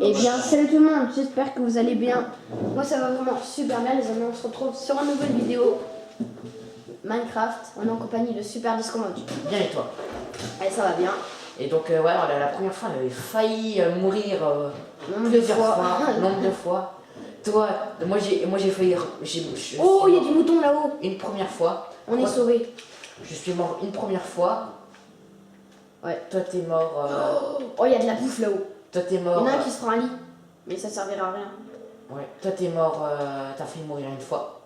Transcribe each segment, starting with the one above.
Eh bien, salut tout le monde, j'espère que vous allez bien. Moi, ça va vraiment super bien, les amis. On se retrouve sur une nouvelle vidéo Minecraft. On est en compagnie de Super Disco Mode. Bien et toi? Allez, ça va bien. Et donc, ouais, la première fois, on avait failli mourir Nombre de plusieurs fois. nombre de fois. Toi, moi j'ai failli. Oh, il y a des moutons là-haut. Une première fois. On est sauvés. Je suis mort une première fois. Ouais. Toi, t'es mort. Oh, il y a de la bouffe là-haut. Toi, t'es Il y mort. en a un qui se prend un lit. Mais ça servira à rien. Ouais. Toi, t'es mort. T'as failli mourir une fois.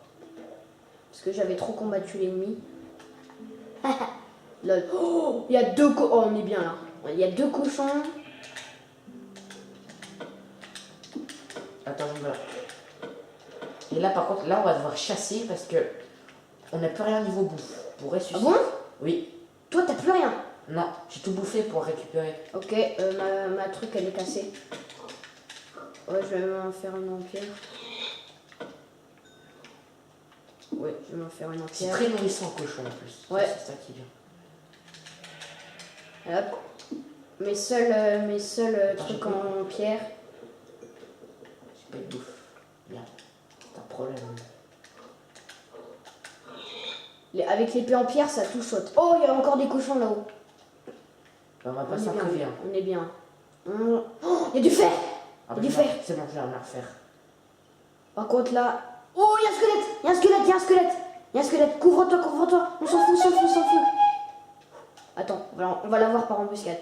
Parce que j'avais trop combattu l'ennemi. Lol. Oh, il y a deux cochons. Oh, on est bien là. Il y a deux cochons. Attends, je me. Et là, par contre, là, on va devoir chasser parce que on n'a plus rien niveau bouffe pour ressusciter. Ah bon? Oui. Toi, t'as plus rien. Non, j'ai tout bouffé pour récupérer. Ok, ma truc elle est cassée. Ouais, je vais m'en faire une en pierre. Ouais, je vais m'en faire une en C'est pierre. très nourrissant, cochon en plus. Ouais. C'est ça qui vient. Et hop. Mes seuls trucs en pierre. J'ai pas de bouffe. Bien. C'est un problème. Avec l'épée en pierre, ça tout saute. Oh, il y a encore des cochons là-haut. On va On pas est s'en bien. priver. On est bien. Oh, il y a du fer. Ah, Il y a du fer. c'est bon, je vais rien refaire. Par contre là. Oh, il y a un squelette. Il y a un squelette. Il y a un squelette. Il y a un squelette. Couvre-toi, couvre-toi. On s'en fout, on s'en fout, on s'en fout. Attends, on va l'avoir par embuscade.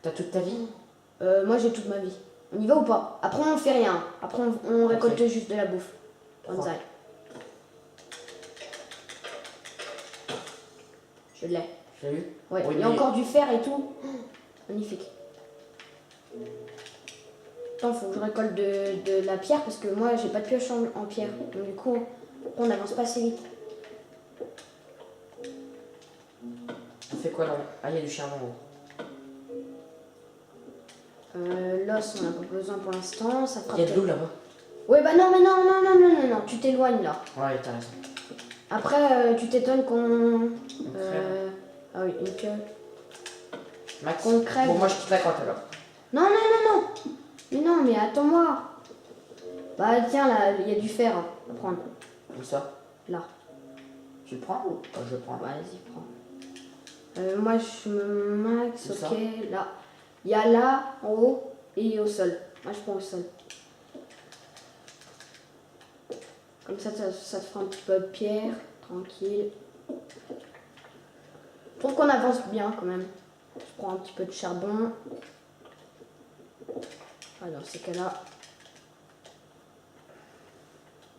T'as toute ta vie? Moi j'ai toute ma vie. On y va ou pas? Après on fait rien. Après on récolte juste de la bouffe. Bonsaï. Je l'ai. J'ai eu? Ouais, Oui, il y a mais- encore du fer et tout. Magnifique. Attends, faut que je récolte de la pierre parce que moi j'ai pas de pioche en pierre. Donc du coup, on n'avance pas assez vite. On fait quoi là? Ah, il y a du charbon. L'os, on a pas besoin pour l'instant. Ça fera Il y a de peut-être- l'eau là-bas. Ouais, bah non, mais non, tu t'éloignes là. Ouais, t'as raison. Après, tu t'étonnes qu'on. On crève. Ah oui, une queue. Max? Qu'on crève. Bon, moi je quitte la grotte alors. Non. Mais non, mais attends-moi. Bah tiens, là, il y a du fer à prendre. Où ça? Là. Tu le prends ou je le prends? Vas-y, prends. Moi, je me max, Où ça? ok, là. Il y a là, en haut, et au sol. Moi, je prends au sol. Comme ça te fera un petit peu de pierre, tranquille. Je trouve qu'on avance bien quand même. Je prends un petit peu de charbon. Ah, dans ces cas-là.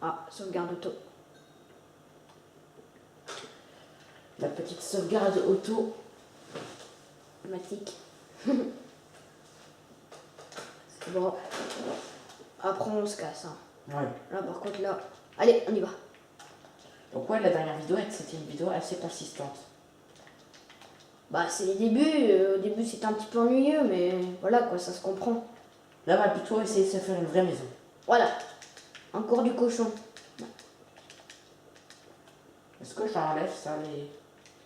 Ah, sauvegarde auto. La petite sauvegarde auto. Automatique. C'est bon. Après, on se casse. Hein. Ouais. Là, par contre, là. Allez, on y va. Donc, ouais, la dernière vidéo, c'était une vidéo assez consistante. Bah, c'est les débuts. Au début, c'était un petit peu ennuyeux, mais voilà quoi, ça se comprend. Là, on va plutôt essayer de se faire une vraie maison. Voilà. Encore du cochon. Est-ce que j'enlève ça les.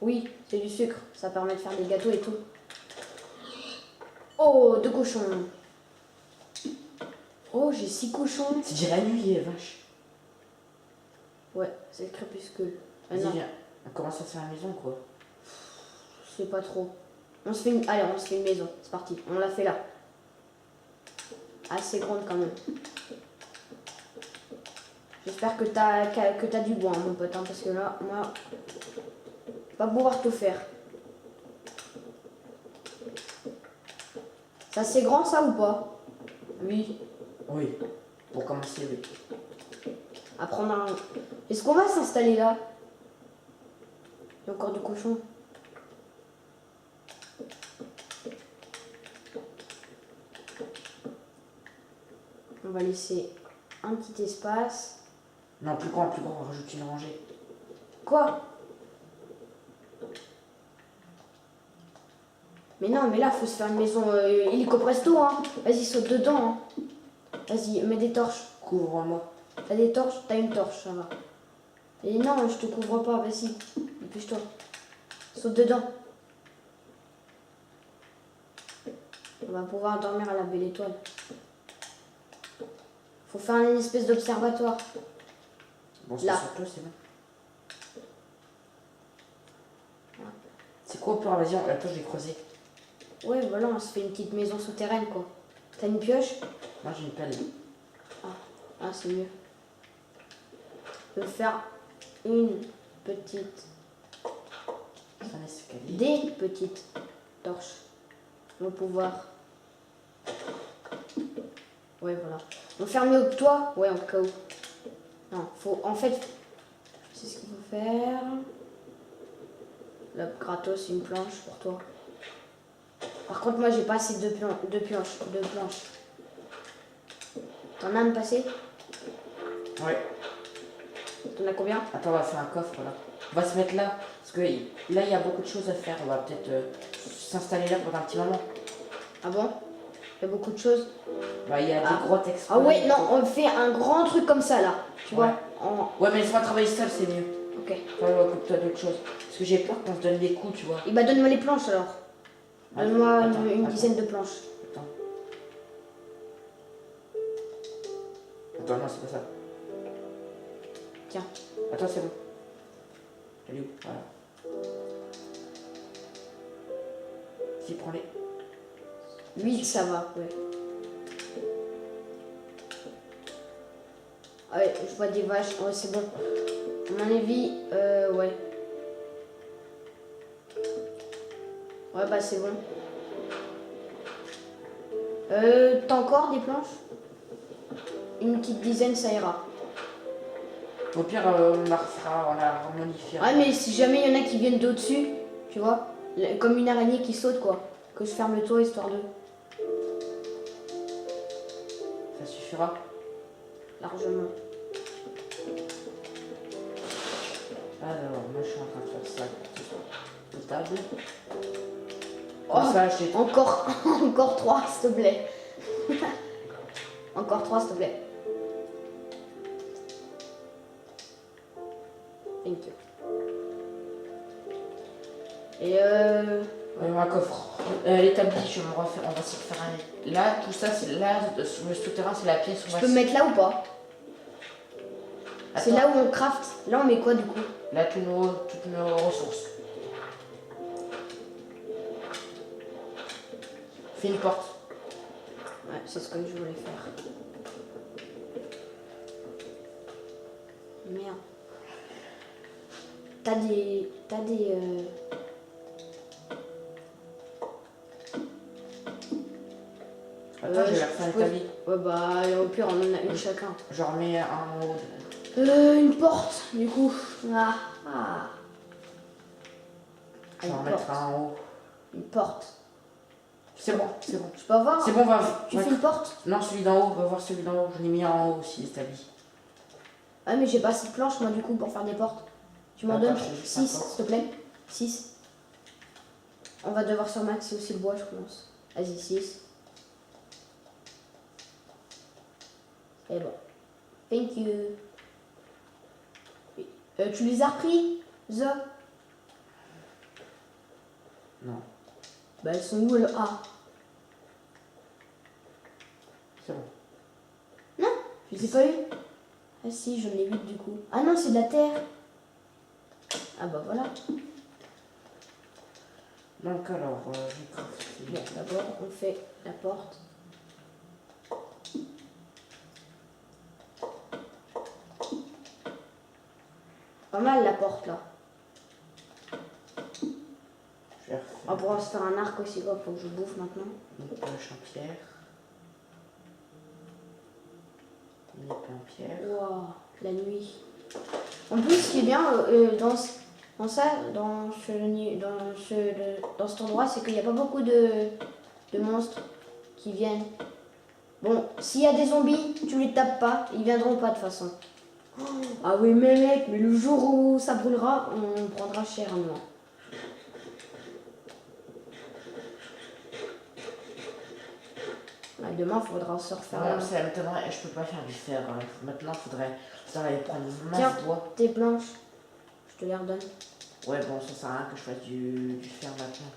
Oui, c'est du sucre. Ça permet de faire des gâteaux et tout. Oh, deux cochons. Oh, j'ai 6 cochons. C'est déjà la nuit, vache. Ouais, c'est le crépuscule. Vas-y, non, viens. On commence à se faire la maison, quoi. je sais pas trop. On se fait une... Allez, on se fait une maison. C'est parti. On l'a fait là. Assez grande quand même. J'espère que t'as du bois, hein, mon pote, hein, parce que là, moi, je vais pas pouvoir tout faire. Ça, c'est grand, ça, ou pas? Oui. Oui. Pour commencer, oui. À prendre un... Est-ce qu'on va s'installer là? Il y a encore du cochon. On va laisser un petit espace. Non, plus grand, on rajoute une rangée. Quoi? Mais non, mais là, faut se faire une maison illico presto, hein. Vas-y, saute dedans, hein. Vas-y, mets des torches. Couvre-moi. T'as des torches? T'as une torche, ça va. Et non, je te couvre pas, vas-y. Dépêche-toi. Saute dedans. On va pouvoir dormir à la belle étoile. Faut faire une espèce d'observatoire. Bon, c'est Là. sur toi, c'est bon. C'est quoi au pire, vas-y, attends, je vais creuser. Ouais, voilà, on se fait une petite maison souterraine, quoi. T'as une pioche? Moi, j'ai une pelle. Ah, c'est mieux. Je vais faire une petite... Un escalier. Des petites torches. On va pouvoir... Ouais, voilà. On ferme le toit? Ouais, en cas où. Non, faut... En fait, c'est ce qu'il faut faire. Là, gratos, une planche pour toi. Par contre, moi, j'ai pas assez de planches. T'en as à me passer? Ouais. T'en as combien? Attends, on va faire un coffre là. On va se mettre là. Parce que là, il y a beaucoup de choses à faire. On va peut-être s'installer là pendant un petit moment. Ah bon? Il y a beaucoup de choses. Bah, il y a des grottes exprès. Ah ouais, non, on fait un grand truc comme ça, là. Tu Ouais. vois? Ouais, mais laisse-moi travailler seul, c'est mieux. Ok. Enfin, occupe-toi d'autres choses. Parce que j'ai peur qu'on se donne des coups, tu vois. Et bah, donne-moi les planches, alors. Donne-moi une Attends. dizaine de planches. Attends, non, c'est pas ça. Tiens. Attends, c'est bon. Elle est où? Voilà. Si, prends-les. 8, ça va, ouais. Ah ouais, je vois des vaches. Ouais, c'est bon. À mon avis, ouais. Ouais, bah, c'est bon. T'as encore des planches? Une petite dizaine, ça ira. Au pire, on la refera, on la harmonifiera. Ouais, mais si jamais il y en a qui viennent d'au-dessus, tu vois, comme une araignée qui saute, quoi. Que je ferme le toit histoire de... Ça suffira. Largement. Alors, moi je suis en train de faire ça potable. Oh, Comme ça, j'ai... encore, encore 3, s'il te plaît. Encore 3, s'il te plaît. Thank you. Et un coffre. L'établi, je me refais, on va essayer de faire un... Là, tout ça, c'est là, le souterrain, c'est la pièce où on je va... peux me mettre là ou pas? C'est Attends. là où on craft. Là, on met quoi du coup? Là, toutes nos ressources. Fais une porte. Ouais, c'est ce que je voulais faire. Merde. T'as des... Attends, je vais refaire je peux- l'établi. Ouais, bah, au pire, on en a une chacun. J'en remets un en haut. Une porte, du coup. Ah. Je vais en Une mettre porte. un en haut. Une porte. C'est bon, c'est bon. Je peux avoir? C'est bon, va. Tu fais une porte? Non, celui d'en haut, va voir celui d'en haut. Je l'ai mis en haut aussi, l'établi. Ah, mais j'ai pas assez de planches, moi, du coup, pour faire des portes. Tu m'en Attends, donnes je fais juste 6, un porte. s'il te plaît. 6. On va devoir surmaxer aussi le bois, je pense. Vas-y, 6. Et bon. Thank you. Tu les as repris, The? Non, Bah, elles sont où, le A? c'est bon. Je les ai pas eu. Ah si, j'en ai 8 du coup. Ah non, c'est de la terre. Ah bah voilà. Donc alors, j'ai crafté. Bon, d'abord, on fait la porte. Pas mal la porte là. Je vais refaire On pourra se faire un arc aussi, quoi. Faut que je bouffe maintenant. une poche en pierre. Une épée en pierre. Waouh, la nuit. En plus, ce qui est bien dans cet endroit, c'est qu'il n'y a pas beaucoup de monstres qui viennent. Bon, s'il y a des zombies, tu les tapes pas, ils viendront pas de toute façon. Oh, ah oui, mais mec, mais le jour où ça brûlera, on prendra cher, nous. Ah, demain, il faudra se refaire. Non, ça m'étonnerait, je peux pas faire du fer. Maintenant, faudrait aller prendre une masse Tiens, de bois. tes planches, je te les redonne. Ouais, bon, ça sert à rien que je fasse du fer maintenant.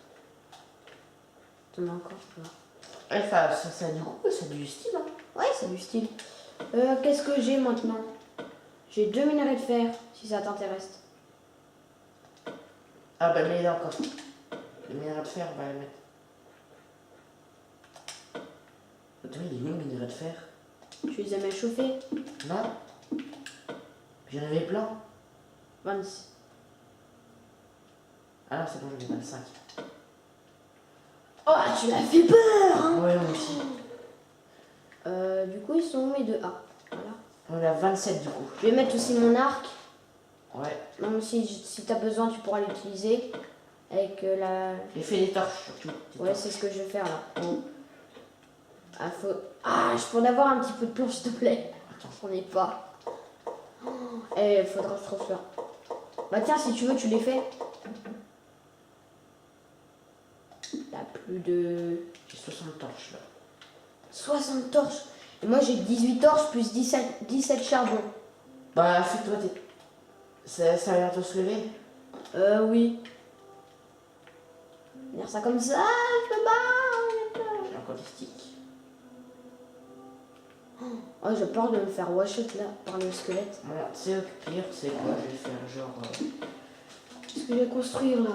T'en as encore, là. Ça a du goût, ça a du style. Hein. Ouais, c'est du style. Qu'est-ce que j'ai maintenant? J'ai 2 minerais de fer, si ça t'intéresse. Ah bah mais là encore. Le minerai de fer, on va le mettre. Attends, il est où le minerai de fer? Tu les as mis à chauffer? Non. J'en avais plein. 26. Ah non, c'est bon, j'en ai 25. Oh, tu l'as fait peur hein. Ouais, moi aussi. Du coup, ils sont où mes 2 A? Voilà. On est à 27 du coup. Je vais mettre aussi mon arc. Ouais. Même si t'as besoin, tu pourras l'utiliser. Avec la... J'ai fait des torches surtout. Ouais, c'est ce que je vais faire là. Bon. Ah, je peux en avoir un petit peu de planche, s'il te plaît. Attends. J'en ai pas. Eh, il faudra se transférer. Bah tiens, si tu veux, tu les fais. T'as plus de... J'ai 60 torches là. 60 torches. Et moi, j'ai 18 torches plus 17 charbons. Bah, fais-toi tes... Ça a l'air de se lever. Oui. Dire ça comme ça, je me bats. J'ai encore des sticks. Oh, j'ai peur de me faire wash out là par le squelette. Bon, tu sais, au pire, c'est quoi? Je vais faire genre. Qu'est-ce que je vais construire là?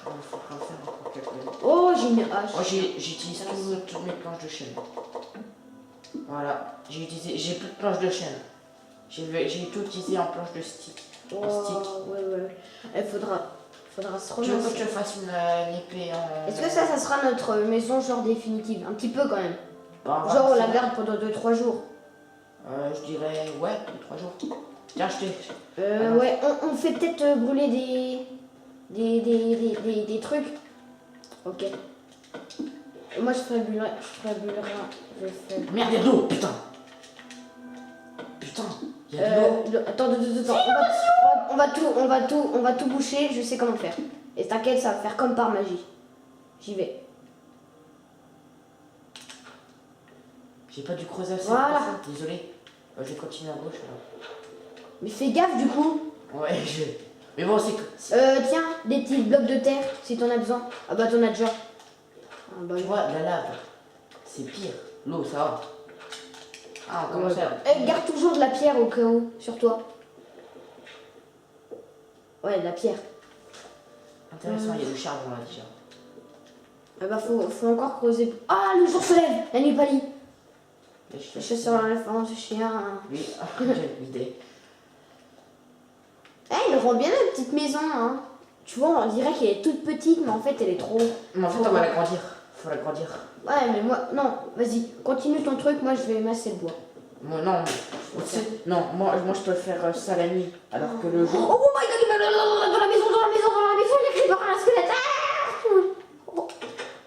Genre, il faudra faire encore quelques. Oh, j'ai une hache. Moi, j'utilise toutes mes planches de chêne. Voilà. J'ai plus de planches de chêne. J'ai tout utilisé en planche de stick. Oh, En stick. ouais. Il faudra se Tu veux que remettre. je te fasse une épée en. Est-ce que ça sera notre maison genre définitive? Un petit peu quand même. Bah, Genre on la faire- garde pendant 2-3 jours. Je dirais, ouais, 2-3 jours. Tiens, je t'ai. Ouais, on fait peut-être brûler des trucs. Ok. Et moi je ferai brûler rien. Je fais. Merde, il y a de l'eau, putain! Putain, il y a de l'eau. Attends. On va tout boucher, je sais comment faire. Et t'inquiète, ça va faire comme par magie. J'y vais. J'ai pas dû creuser assez. Voilà. Désolé. Je vais continuer à gauche alors. Mais fais gaffe du coup. Ouais, je. Mais bon, c'est que. Tiens, des petits blocs de terre si t'en as besoin. Ah bah t'en as déjà. Ah bah, Tu vois, la lave, c'est pire. L'eau, ça va. Ah, on commence à. garde toujours de la pierre au cas où, sur toi. Ouais, de la pierre. Intéressant, il y a du charbon là déjà. Ah bah faut encore creuser. Ah, le jour se lève, la nuit pâlit. Là, Le chasseur à l'éléphant, ce chien. Oui, j'ai une idée. Eh, il rend bien la petite maison, hein. Tu vois, on dirait qu'elle est toute petite, mais en fait, elle est trop. Mais en fait, on va l'agrandir. Faut l'agrandir. Ouais, mais moi, non, vas-y, continue ton truc, moi je vais masser le bois. Moi, non, non, moi je peux faire ça la nuit, alors que le Oh jour. my god, dans la maison, les creepers à la squelette. Ah oh,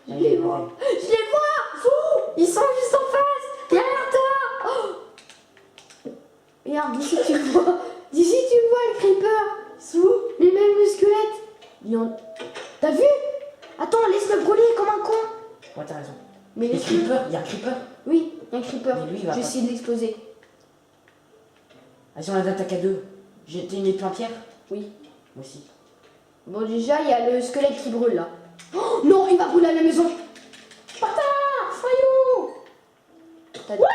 je les vois. Ils sont juste en face, derrière toi. Oh. Regarde, d'ici tu le vois. D'ici tu le vois, le creeper. Sous les mêmes squelettes. T'as vu? Attends, laisse-le brûler comme un con. Ouais, t'as raison. Mais Les laisse-le. creepers, il y a un creeper. Oui, il y a un creeper. Mais lui, il va Je vais pas- essayer de l'exploser. Vas-y, on attaque à deux. J'ai une épée entière. Oui. Moi aussi. Bon, déjà, il y a le squelette qui brûle là. Oh, non, il va brûler à la maison. Bâtard, faillot. Ouais,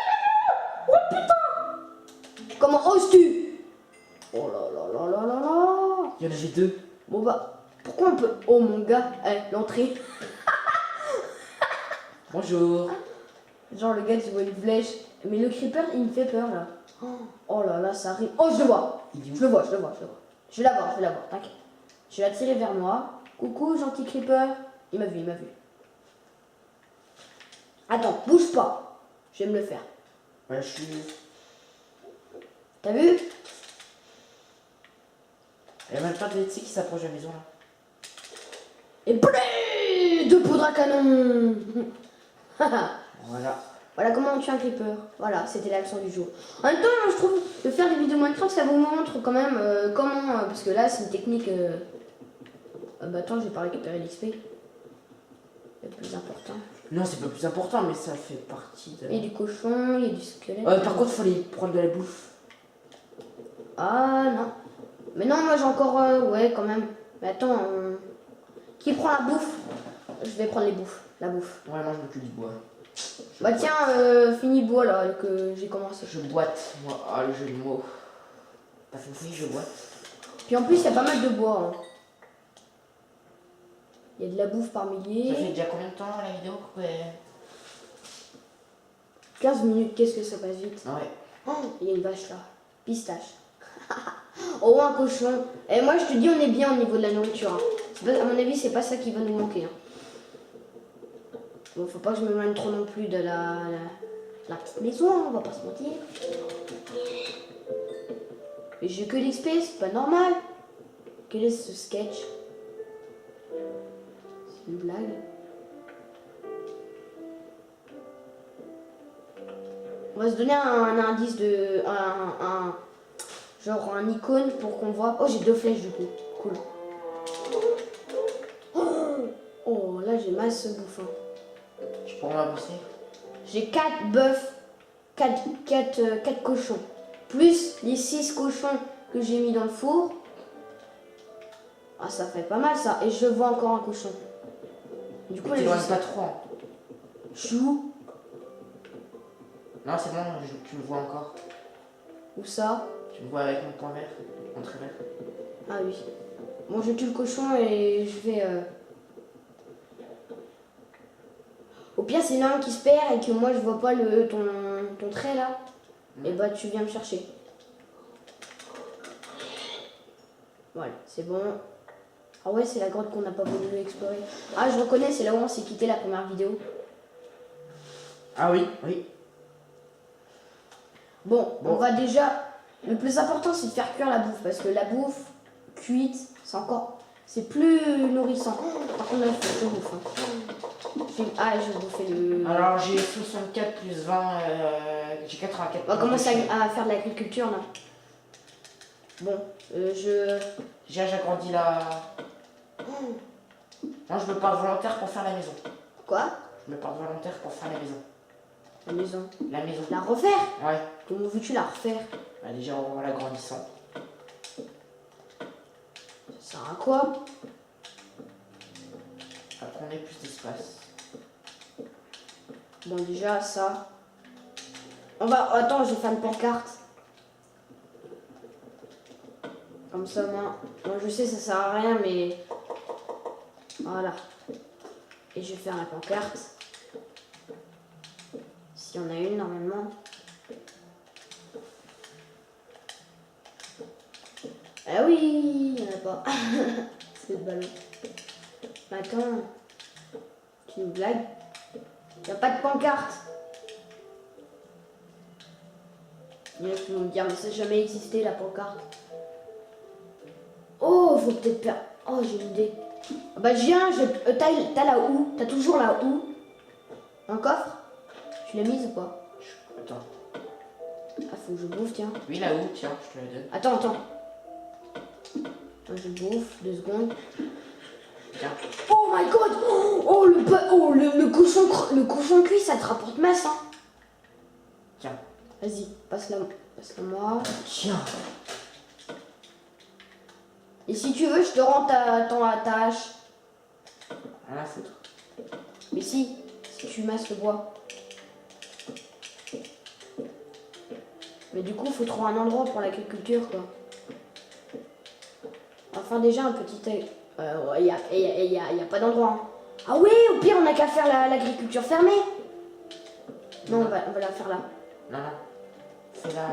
putain. Comment oses-tu? Oh là là là là là là. Il y en avait deux. Bon bah, pourquoi on peut... Oh mon gars, l'entrée. Bonjour. Genre le gars, tu vois une flèche. Mais le creeper, il me fait peur là. Oh là là, ça arrive. Oh, je le vois. Il est où? Je le vois. Je vais l'avoir, t'inquiète. Je vais l'attirer vers moi. Coucou, gentil creeper. Il m'a vu. Attends, bouge pas. Je vais me le faire. Ouais, je suis. T'as vu? Il y a même pas de qui s'approche de la maison là. Et blé de poudre à canon. Voilà. Voilà comment on tue un creeper. Voilà, c'était la leçon du jour. En même temps, je trouve de faire des vidéos Minecraft, ça vous montre quand même comment... parce que là, c'est une technique... bah attends, je vais pas récupérer l'XP. Le plus important. Non, c'est pas plus important, mais ça fait partie de. Il y a du cochon, il y a du squelette. Par contre, faut aller prendre de la bouffe. Ah non. Mais non, moi j'ai encore... ouais, quand même. Mais attends, qui prend la bouffe? Je vais prendre la bouffe. Ouais, moi je m'occupe du bois. Bah tiens, finis le bois là que j'ai commencé. Je boite, moi. Ah, le jeu de mots. T'as compris, je boite. Puis en plus, il y a pas mal de bois. Hein. Il y a de la bouffe par Ça fait milliers. déjà combien de temps la vidéo? Ouais. 15 minutes, qu'est-ce que ça passe vite. Ouais. Oh, il y a une vache là. Pistache. Oh, un cochon. Et moi, je te dis, on est bien au niveau de la nourriture. Hein. À mon avis, c'est pas ça qui va nous manquer. Hein. Bon, faut pas que je me m'éloigne trop non plus de la petite maison, hein, on va pas se mentir. Mais j'ai que l'XP, c'est pas normal. Quel est ce sketch? C'est une blague. On va se donner un indice de... genre un icône pour qu'on voit... Oh, j'ai 2 flèches du coup. Cool. Oh, là j'ai masse bouffon. Tu pourras m'abuser? J'ai 4 bœufs, 4 cochons. Plus les 6 cochons que j'ai mis dans le four. Ah, ça fait pas mal ça. Et je vois encore un cochon. Du coup, là, T'éloignes je pas trop. Hein. Je suis où? Non, c'est bon, tu me vois encore. Où ça? Tu me vois avec mon point vert, mon trait vert. Ah oui. Bon, je tue le cochon et je vais... Au pire, c'est l'un qui se perd et que moi, je vois pas ton trait là. Et bah, tu viens me chercher. Voilà, c'est bon. Ah ouais, c'est la grotte qu'on n'a pas voulu explorer. Ah, je reconnais, c'est là où on s'est quitté la première vidéo. Ah oui, oui. Bon, on va déjà... Le plus important, c'est de faire cuire la bouffe. Parce que la bouffe cuite, c'est encore... C'est plus nourrissant. Par contre, là, je bouffe. Hein. Ah, je vais bouffer le... Alors, j'ai 64 plus 20... j'ai 84. On va commencer à faire de l'agriculture, là. Bon, je... J'ai agrandi la... Non, je me porte volontaire pour faire la maison. Quoi? Je me porte volontaire pour faire la maison. La maison. La maison. La refaire? Ouais. Comment veux-tu la refaire? Bah, déjà, en l'agrandissant. Ça sert à quoi? À prendre plus d'espace. Bon, déjà, ça... On va... Attends, je vais faire une pancarte. Comme ça, moi, je sais, ça sert à rien, mais... Voilà. Et je vais faire la pancarte. S'il y en a une, normalement. Ah oui, il n'y en a pas. C'est le ballon. Mais attends. Tu nous blagues? Il n'y a pas de pancarte. Il y en a qui vont me dire, mais ça n'a jamais existé, la pancarte. Oh, faut peut-être faire... Oh, j'ai une idée. Ah bah, je viens, t'as la houe. T'as toujours la houe. Un coffre? Tu l'as mise ou pas? Attends. Ah, faut que je bouffe, tiens. Oui, là où? Tiens, je te la donne. Attends. Je bouffe, 2 secondes. Tiens. Oh my god! Oh, le cochon cuit, ça te rapporte masse, hein. Tiens. Vas-y, passe-la moi. Tiens. Et si tu veux, je te rends ta hache. Rien à foutre. Mais si tu masses le bois. Mais du coup, faut trouver un endroit pour l'agriculture, quoi. Enfin, déjà, un petit... Il y a pas d'endroit. Hein. Ah oui, au pire, on n'a qu'à faire l'agriculture fermée. Non, on va la faire là. Non. Fais là...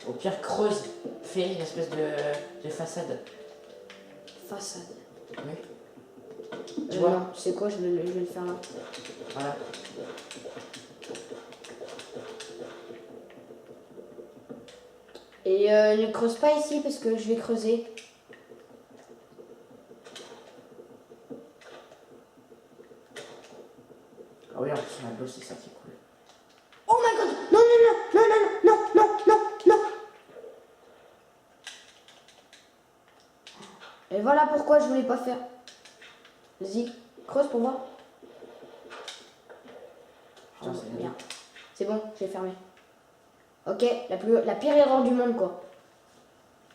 Au pire, creuse. Fais une espèce de façade. Façade. Oui. Tu vois? Non, c'est quoi, je vais le faire là. Voilà. Et ne creuse pas ici parce que je vais creuser. Ah oui, en plus, on a de l'eau, c'est ça qui est cool. Oh my god! Non. Et voilà pourquoi je voulais pas faire. Vas-y, creuse pour voir. Putain, Oh, c'est bien. C'est bon, j'ai fermé. Ok, la pire erreur du monde, quoi.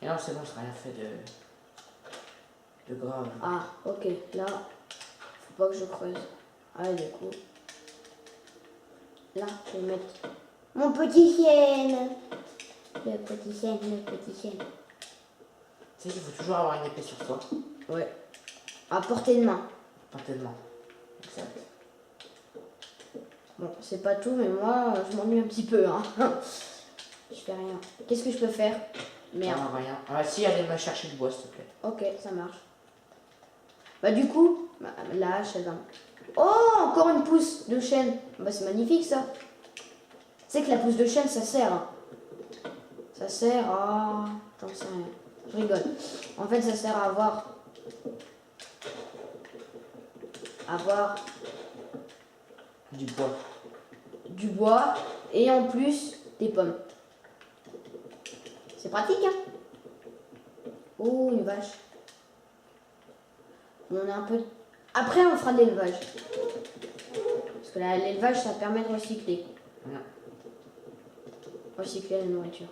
Et non, c'est bon, ça n'a rien fait de grave. Ah, ok, là, faut pas que je creuse. Ah, du coup. là, je vais mettre mon petit chêne. Le petit chêne, le petit chêne. Tu sais qu'il faut toujours avoir une épée sur soi. Ouais. À portée de main. Pas tellement. Exact. Bon, c'est pas tout, mais moi, je m'ennuie un petit peu. Hein. Je fais rien. Qu'est-ce que je peux faire? Merde. Ah, rien. Ah, si, allez me chercher le bois, s'il te plaît. Ok, ça marche. Bah du coup, la hache, elle va... Oh, encore une pousse de chêne. Bah c'est magnifique ça. Tu sais que la pousse de chêne, ça sert. Hein. Ça sert à... J'en sais rien. Je rigole. En fait, ça sert à avoir... Du bois. Du bois et en plus des pommes. C'est pratique, hein? Oh, une vache. On a un peu... Après, on fera de l'élevage. Parce que l'élevage, ça permet de recycler. Non. Recycler la nourriture.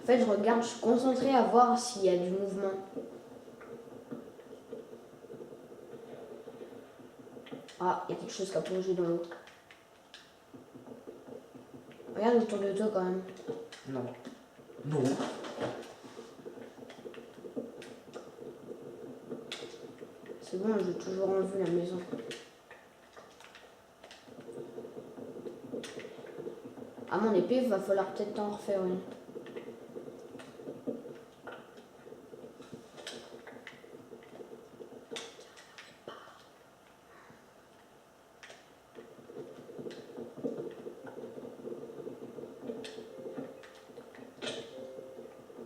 En fait, je regarde, je suis concentrée à voir s'il y a du mouvement. Ah, il y a quelque chose qui a plongé dans l'eau. Regarde autour de toi quand même. Non. Non. C'est bon, j'ai toujours en vue la maison. À mon épée, il va falloir peut-être en refaire une.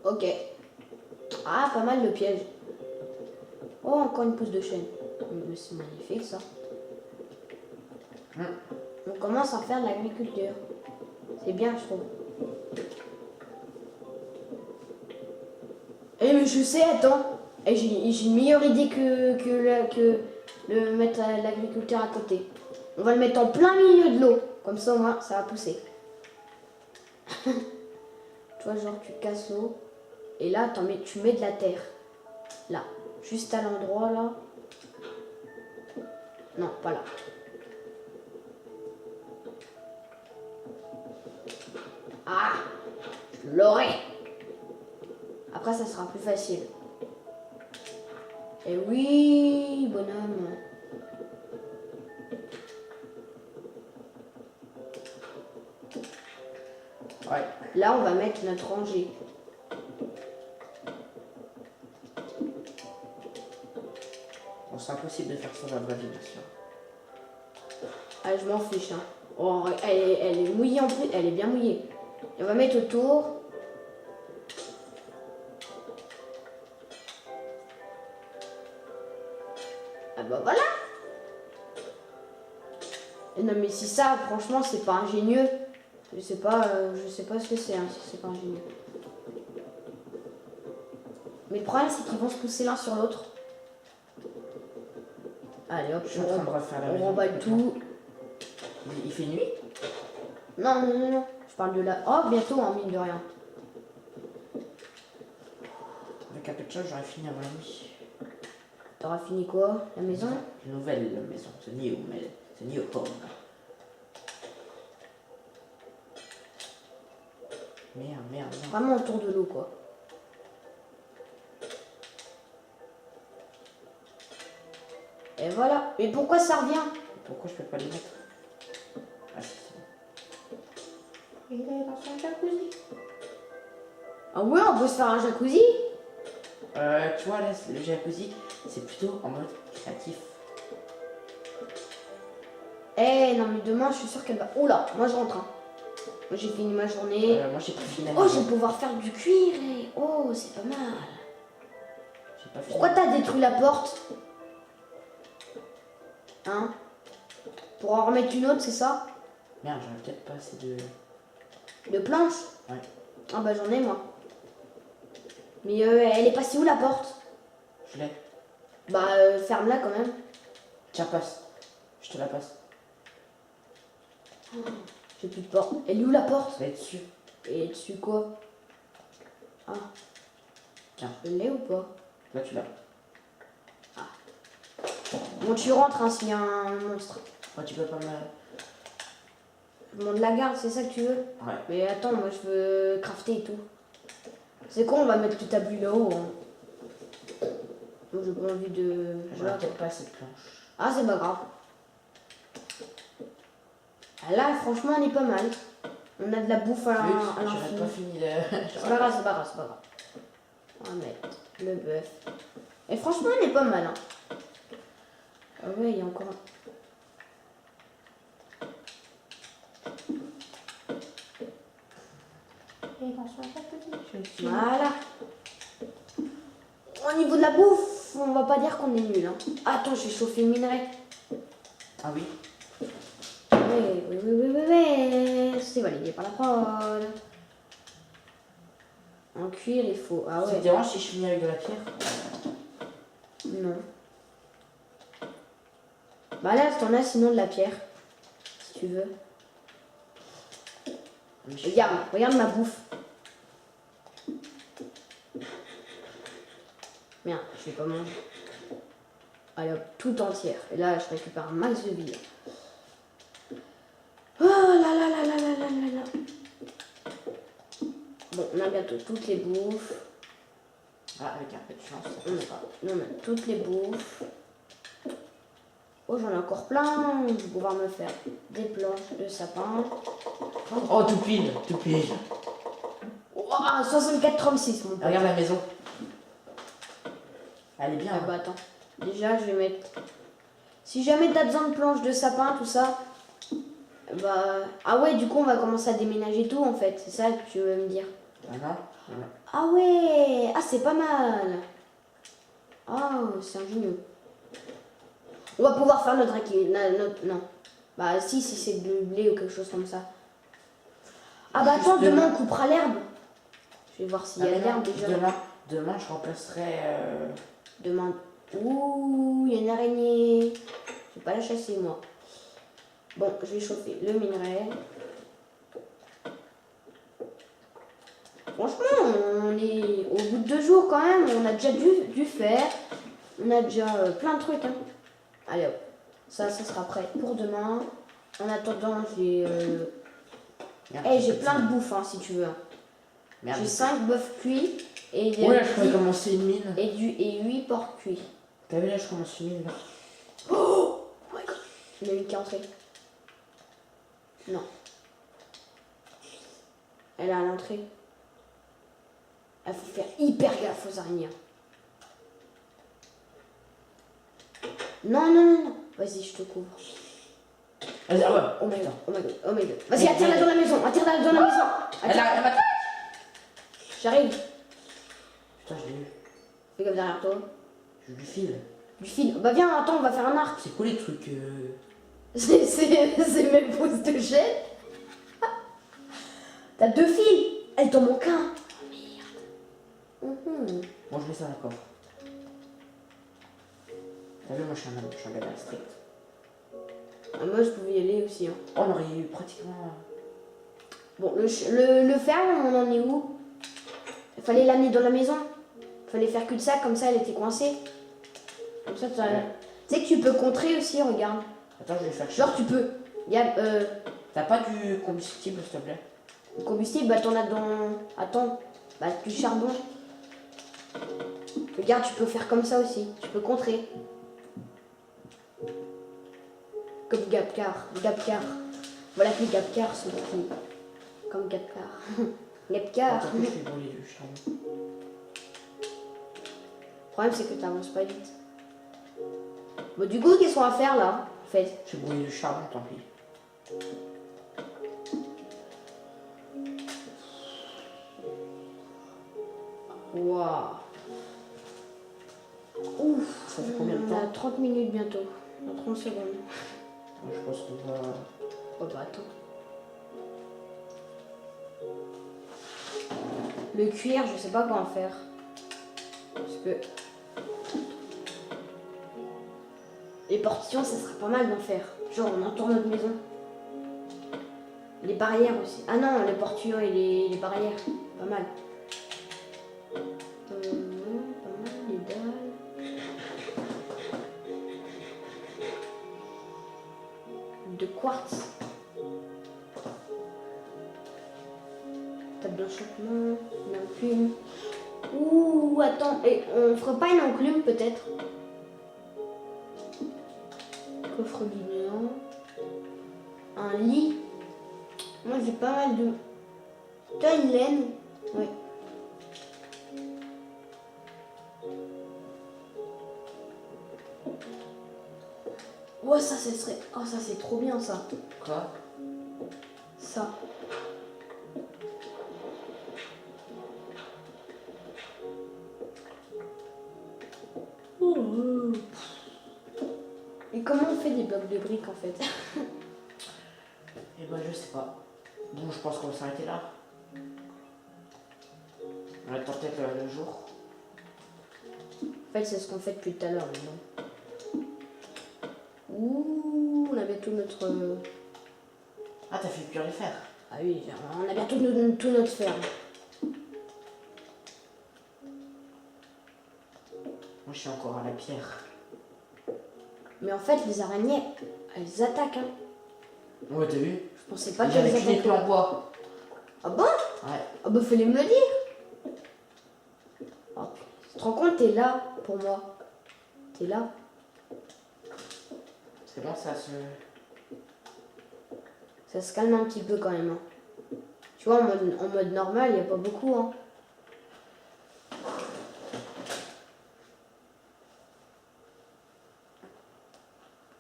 Ok. Ah, pas mal de pièges. Oh, encore une pousse de chêne. Mais c'est magnifique ça. On commence à faire de l'agriculture. C'est bien, je trouve. Eh mais je sais, attends. Eh, j'ai une meilleure idée que de mettre l'agriculteur à côté. On va le mettre en plein milieu de l'eau. Comme ça, au moins, ça va pousser. Toi, genre, tu casses l'eau. Et là, tu mets de la terre. Là. Juste à l'endroit, là. Non, pas là. Ah, je l'aurai. Après, ça sera plus facile. Et oui, bonhomme. Ouais. Là, on va mettre notre rangée. Bon, c'est impossible de faire ça dans la vraie vie, bien sûr. Ah, je m'en fiche. Hein. Oh, elle est mouillée en plus. Elle est bien mouillée. Et on va mettre autour. Ah bah voilà. Et non mais si ça, franchement, c'est pas ingénieux. Je sais pas ce que c'est, hein, si c'est pas ingénieux. Mais le problème, c'est qu'ils vont se pousser l'un sur l'autre. Allez hop, Je suis en train de refaire la on maison. remballe tout. Il fait nuit? Non, non, non, non. Je parle de la... Oh, bientôt, en mine de rien. Avec un peu de chance, j'aurais fini avant la nuit. T'auras fini quoi? La maison? Une nouvelle maison. C'est new, mais c'est new home. Merde, merde, merde. Vraiment autour de l'eau, quoi. Et voilà. Mais pourquoi ça revient? Pourquoi je peux pas les mettre? Ah si, c'est bon. Il est dans son jacuzzi. Ah ouais, on peut se faire un jacuzzi? Tu vois, là, le jacuzzi, c'est plutôt en mode créatif. Eh non, mais demain, je suis sûre qu'elle va... Oh là, moi je rentre. Hein. Moi j'ai fini ma journée. Moi, j'ai pas fini. Oh, je vais pouvoir faire du cuir. Et... Oh, c'est pas mal. J'ai pas fini. Pourquoi t'as détruit la porte? Hein? Pour en remettre une autre, c'est ça? Merde, j'aurais peut-être pas assez de... De planches? Ouais. Ah bah j'en ai moi. Mais elle est passée où la porte? Je l'ai. Bah ferme-la quand même. Tiens, passe. Je te la passe. J'ai plus de porte. Elle est où la porte? Elle est dessus. Et dessus quoi? Ah. Tiens. Je l'ai ou pas? Là, tu l'as. Bon, tu rentres hein, s'il y a un monstre. Moi, tu peux pas me... Je monte la garde, c'est ça que tu veux? Ouais. Mais attends, moi je veux crafter et tout. C'est con, on va mettre le tabu là-haut. Hein. Moi j'ai pas envie de... J'aurais peut-être pas cette planche. Ah, c'est pas grave. Ah, là, franchement, on est pas mal. On a de la bouffe à J'aurais l'infini. pas fini C'est pas grave, c'est pas grave, c'est pas grave. On va mettre le bœuf. Et franchement, on est pas mal. Hein. Ah ouais, il y a encore un. Voilà. Au niveau de la bouffe, on va pas dire qu'on est nul. Hein. Attends, j'ai chauffé le minerai. Ah oui. Oui. C'est validé par la prod. En cuir, il faut. Ah Ça te ouais. dérange si je finis avec de la pierre? Non. Bah là, t'en as sinon de la pierre. Si tu veux. Regarde ma bouffe. Merde, je vais pas manger. Allez hop, tout entière. Et là, je récupère un max de vie. Oh là là là là là là là là. Bon, on a bientôt toutes les bouffes. Ah, avec un peu de chance, ça passera. On a toutes les bouffes. Oh, j'en ai encore plein. Je vais pouvoir me faire des planches de sapin. Oh, tout pile, tout pile. Oh, 64,36 mon pote. Regarde la maison. Elle est bien. Ah bah attends. Déjà, je vais mettre... Si jamais t'as besoin de planches de sapin, tout ça... Bah... Ah ouais, du coup, on va commencer à déménager tout, en fait. C'est ça que tu veux me dire. Voilà. Ah ouais. Ah, c'est pas mal. Ah, c'est ingénieux. On va pouvoir faire notre... Non. Bah si c'est du blé ou quelque chose comme ça. Ah bah attends, demain on coupera l'herbe. Je vais voir s'il y a de l'herbe déjà. Demain, je remplacerai... Demain. Ouh, il y a une araignée. Je vais pas la chasser moi. Bon, je vais chauffer le minerai. Franchement, on est au bout de 2 jours quand même. On a déjà du fer. On a déjà plein de trucs. Hein. Allez hop. Ça sera prêt pour demain. En attendant, j'ai j'ai plein de bouffe hein, si tu veux. J'ai 5 bœufs cuits et ouais, je pourrais commencer une mine. Et 8 porcs cuits. T'as vu là, je commence une mine là. Oh my god. Il y en a une qui est entrée. Non. Elle est à l'entrée. Il faut faire hyper gaffe aux araignées. Non. Vas-y, je te couvre. Vas-y, ah ouais. Oh my god. Vas-y, attire-la dans la maison. Elle a... J'arrive. Putain, je l'ai eu. Fais comme derrière toi. Je lui file. Du fil. Bah viens, attends, on va faire un arc. C'est quoi les trucs C'est mes pousses de chaîne. T'as 2 fils. Elle t'en manque un. Oh merde. Moi, je mets ça d'accord. T'as vu, moi, je suis un gars strict. Ah, moi, je pouvais y aller aussi. Hein. Oh, on aurait eu pratiquement... Bon, le fer, on en est où? Il fallait l'amener dans la maison. Il fallait faire cul-de-sac, comme ça, elle était coincée. Comme ça, tu sais que tu peux contrer aussi, regarde. Attends, je vais faire... Genre, tu peux. T'as pas du combustible, s'il te plaît? Le combustible, bah, t'en as dans... Attends. Bah, du charbon. Regarde, tu peux faire comme ça aussi. Tu peux contrer. Comme Gapcar. Voilà que les Gapcar sont petits. Comme Gapcar. Gapcar. Attends, je vais brûler du charbon. Le problème, c'est que t'avances pas vite. Bon, du coup, qu'est-ce qu'on va faire là, en fait? Je vais brûler du charbon, tant pis. Waouh. Ouf. Ça fait combien de On temps? a 30 minutes bientôt. Dans 30 secondes. Moi, je pense qu'on va... Oh bah attends. Le cuir, je sais pas quoi en faire. Parce que... Les portillons, ça serait pas mal d'en faire. Genre, on entoure notre maison. Les barrières aussi. Ah non, les portillons et les barrières. Pas mal. Pas mal, les dalles. de quartz. Table d'enchantement, une enclume. Ouh, attends, et on ferait pas une enclume peut-être? Coffre guinéen. Un lit. Moi j'ai pas mal de... T'as une laine? Oui. Oh ça serait... Oh ça c'est trop bien ça. Quoi? Ça. Et comment on fait des blocs de briques en fait? Eh ben, je sais pas. Bon, je pense qu'on va s'arrêter là. On attend peut-être le jour. En fait, c'est ce qu'on fait depuis tout à l'heure maintenant. Ouh, on a bientôt notre... Ah, t'as fait cuire les fers. Ah oui, on a bientôt tout notre fer. Moi, je suis encore à la pierre. Mais en fait, les araignées, elles attaquent. Hein. Ouais, t'as vu? Je pensais pas Il y qu'elles avait que les attaquaient. en bois. Ah bon? Ouais. Ah bah fallait me le dire. Oh, tu te rends compte, t'es là pour moi. T'es là. C'est bon, ça se... Ça se calme un petit peu quand même. Hein. Tu vois, en mode normal, il n'y a pas beaucoup. Hein.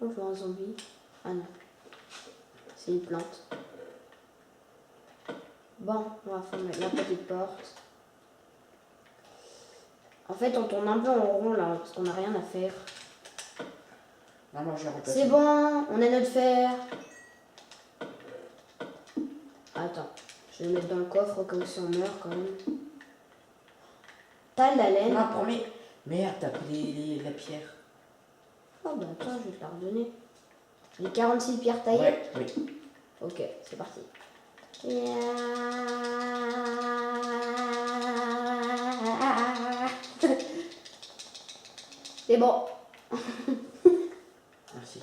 Oh, je vois un zombie. Ah non. C'est une plante. Bon, on va faire la petite porte. En fait, on tourne un peu en rond là, parce qu'on n'a rien à faire. Non, moi, je vais remplacer. C'est bon, on a notre fer. Attends, je vais le mettre dans le coffre au cas où si on meurt quand même. T'as de la laine? Non, promets. Merde, t'as pris la pierre. Oh bah attends, je vais te la redonner. Les 46 pierres taillées? Ouais, oui. Ok, c'est parti. C'est bon. Merci.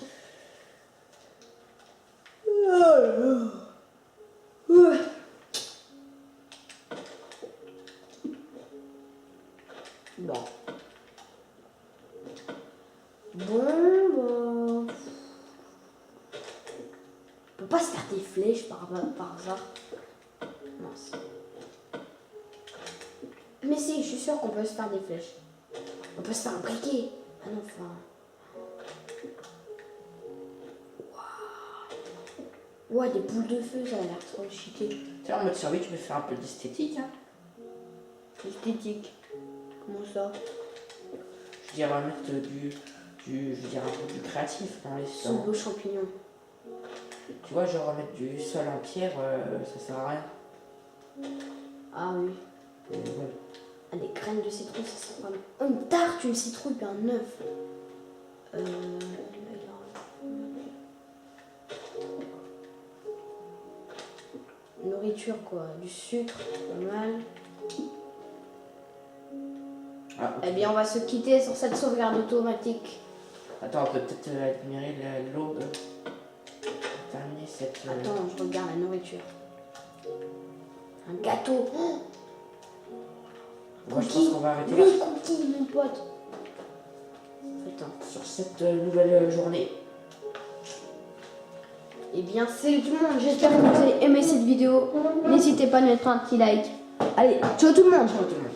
Bon. Bon, bah... On peut pas se faire des flèches par hasard. Mince. Mais si, je suis sûre qu'on peut se faire des flèches. On peut se faire un briquet. Ah non, enfin... Waouh. Ouais, des boules de feu, ça a l'air trop cheaté. Tiens, en mode survie, tu peux faire un peu d'esthétique, hein. Esthétique. Comment ça? Je veux dire, on va mettre je veux dire, un peu du créatif dans les sols. Soupe aux champignons. Tu vois, genre mettre du sol en pierre, ça sert à rien. Ah oui. Mais bon. Ah, des graines de citron, ça sent pas mal. Oh, une tarte, une citrouille, puis un œuf. Nourriture, quoi. Du sucre, pas mal. Ah, ok. Eh bien, on va se quitter sur cette sauvegarde automatique. Attends, on peut peut-être admirer l'eau de... terminer cette... Attends, je regarde la nourriture. Un gâteau. Oh, Moi, je pense cookie. qu'on va arrêter là. Oui, cookie, mon pote. Attends. Sur cette nouvelle journée. Eh bien, salut tout le monde. J'espère que vous avez aimé cette vidéo. N'hésitez pas à mettre un petit like. Allez, ciao tout le monde. Ciao tout le monde.